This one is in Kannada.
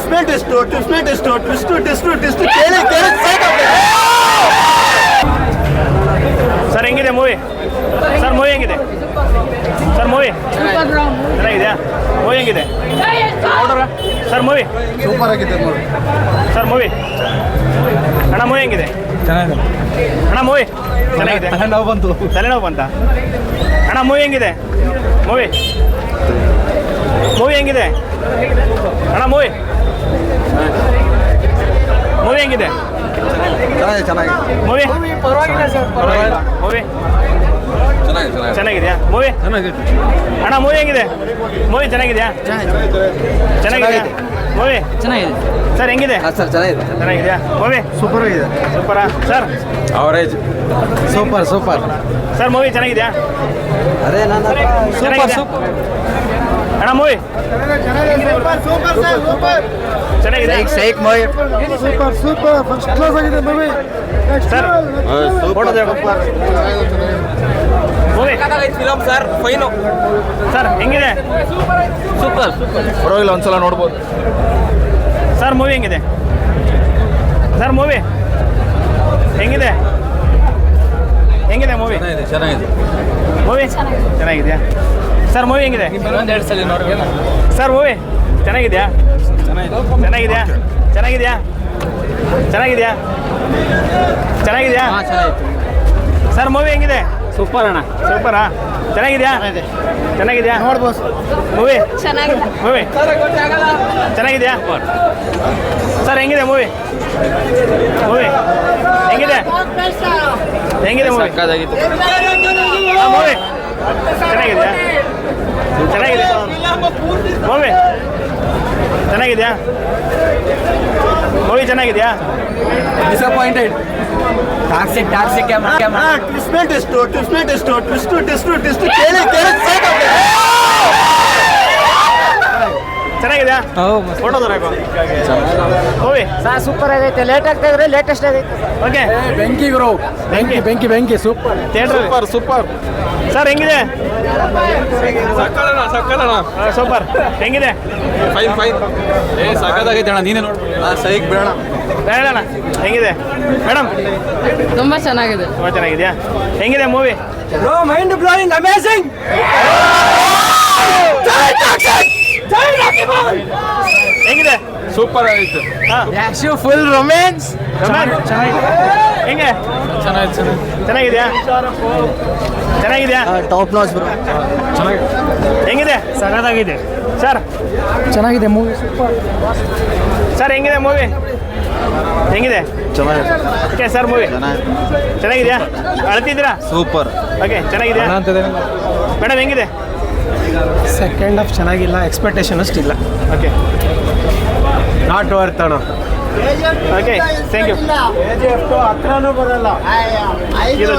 ಟ್ವಿಸ್ಟ್ ಕೇಳಿ ಸರ್ ಹೆಂಗಿದೆ ಮೂವಿ? ಸರ್ ಮೂವಿ ಹೆಂಗಿದೆ? ಸರ್ ಮೂವಿ ಚೆನ್ನಾಗಿದೆಯಾ? ಮೂವಿ ಹೆಂಗಿದೆ ಸರ್? ಮೂವಿ ಸೂಪರ್ ಆಗಿದೆ ನೋಡಿ ಸರ್. ಮೂವಿ ಅಣ್ಣ ಮೂವಿ ಹೆಂಗಿದೆ? ಚೆನ್ನಾಗಿದೆ ಅಣ್ಣ ಮೂವಿ ಚೆನ್ನಾಗಿದೆ. ತಲೆನೋವು ಬಂತ ಅಣ್ಣ? ಮೂವಿ ಹೆಂಗಿದೆ? ಮೂವಿ ಹೆಂಗಿದೆ ಅಣ್ಣ? ಮೂವಿ ಹೆಂಗಿದೆ? ಮೂವಿ ಮೂವಿ ಚೆನ್ನಾಗಿದೆಯಾ? ಮೂವಿ ಅಣ್ಣ ಮೂವಿ ಹೆಂಗಿದೆ? ಮೂವಿ ಚೆನ್ನಾಗಿದೆಯಾ? ಚೆನ್ನಾಗಿದೆ ಮೂವಿ ಚೆನ್ನಾಗಿದೆ ಸರ್. ಹೆಂಗಿದೆ ಸರ್? ಚೆನ್ನಾಗಿದೆಯಾ ಮೂವಿ? ಸೂಪರ್ ಆಗಿದೆ ಸೂಪರಾ sir? Average super sir movie ಚೆನ್ನಾಗಿದೆಯಾ? ಅದೇ ನಾನು ಚೆನ್ನಾಗಿದೆ ಅಣ್ಣ ಮೂವಿ ಚೆನ್ನಾಗಿದೆ ಶೇಕ್ ಮೂವಿ ಸೂಪರ್ ಫಸ್ಟ್ ಕ್ಲಾಸ್ ಆಗಿದೆ movie sir. Movie film sir fine sir ಹೆಂಗಿದೆ? ಸೂಪರ್ ಪರವಾಗಿಲ್ಲ ಒಂದ್ಸಲ ನೋಡ್ಬೋದು ಸರ್ ಮೂವಿ ಹೆಂಗಿದೆ? ಸರ್ ಮೂವಿ ಹೆಂಗಿದೆ? ಮೂವಿ ಚೆನ್ನಾಗಿದೆ ಮೂವಿ ಚೆನ್ನಾಗಿದೆಯಾ ಸರ್? ಮೂವಿ ಹೆಂಗಿದೆ ಸರ್? ಮೂವಿ ಚೆನ್ನಾಗಿದೆಯಾ? ಚೆನ್ನಾಗಿದೆಯಾ ಸರ್? ಮೂವಿ ಹೆಂಗಿದೆ? ಸೂಪರ್ ಅಣ್ಣ ಸೂಪರಾ? ಚೆನ್ನಾಗಿದೆಯಾ? ನೋಡ್ಬೋದು ಮೂವಿ ಚೆನ್ನಾಗಿದೆಯಾ ಸರ್? ಹೆಂಗಿದೆ ಮೂವಿ ಹೆಂಗಿದೆ ಮೂವಿ? ಮೂವಿ ಚೆನ್ನಾಗಿದೆಯಾ? ಮೂವಿ ಚೆನ್ನಾಗಿದೆಯಾ? ಡಿಸಪಾಯಿಂಟೆಡ್ ಟಾಕ್ಸಿಕ್ ಟ್ವಿಸ್ಟ್ ಕೇಳಿ ಚೆನ್ನಾಗಿದೆಯಾ? ಫೋಟೋ ತರಬೇಕು ಮೂವಿ ಸರ್ ಸೂಪರ್ ಆಗೈತೆ. ಲೇಟ್ ಆಗ್ತಾ ಇದ್ರೆ ಲೇಟೆಸ್ಟ್ ಆಗೈತೆ. ಓಕೆ ಬೆಂಕಿ ಗುರು ಬೆಂಕಿ ಸೂಪರ್ ಥಿಯೇಟರ್ ಸೂಪರ್ ಸರ್ ಹೆಂಗಿದೆ? ಸೂಪರ್ ಹೆಂಗಿದೆ? ಸಾಕಾಗೈತೆ ಅಣ್ಣ ನೀನೇ ನೋಡ್ಬೋದು ಸೈಕ್ ಬೇಡ ಬೇಡಣ್ಣ ಹೆಂಗಿದೆ ಮೇಡಮ್? ತುಂಬ ಚೆನ್ನಾಗಿದೆ. ತುಂಬ ಚೆನ್ನಾಗಿದೆಯಾ? ಹೆಂಗಿದೆ ಮೂವಿ? Mind blowing amazing. ಹೆಂಗಿದೆ? ಸೂಪರ್ ಆಯಿತು ಹಾಂ ಫುಲ್ ರೊಮ್ಯಾನ್ಸ್. ಹೆಂಗೆ? ಚೆನ್ನಾಗಿದೆಯಾ? Top notch bro. ಹೆಂಗಿದೆ? ಸಗದಾಗಿದೆ ಸರ್. ಚೆನ್ನಾಗಿದೆ ಮೂವಿ ಸೂಪರ್. ಸರ್ ಹೆಂಗಿದೆ ಮೂವಿ? ಚೆನ್ನಾಗಿದೆ ಓಕೆ ಸರ್ ಮೂವಿ ಚೆನ್ನಾಗಿದೆಯಾ? ಅಳ್ತಿದ್ದೀರಾ? ಸೂಪರ್ ಓಕೆ ಚೆನ್ನಾಗಿದೆಯಾ ಮೇಡಮ್? ಹೆಂಗಿದೆ? ಸೆಕೆಂಡ್ ಹಾಫ್ ಚೆನ್ನಾಗಿಲ್ಲ, ಎಕ್ಸ್ಪೆಕ್ಟೇಷನ್ ಅಷ್ಟಿಲ್ಲ. ಓಕೆ ನಾಟ್ ವರ್ತ್ ಅಣ್ಣ. Okay thank you. ಹತ್ರನೂ ಬರಲ್ಲ ಇದು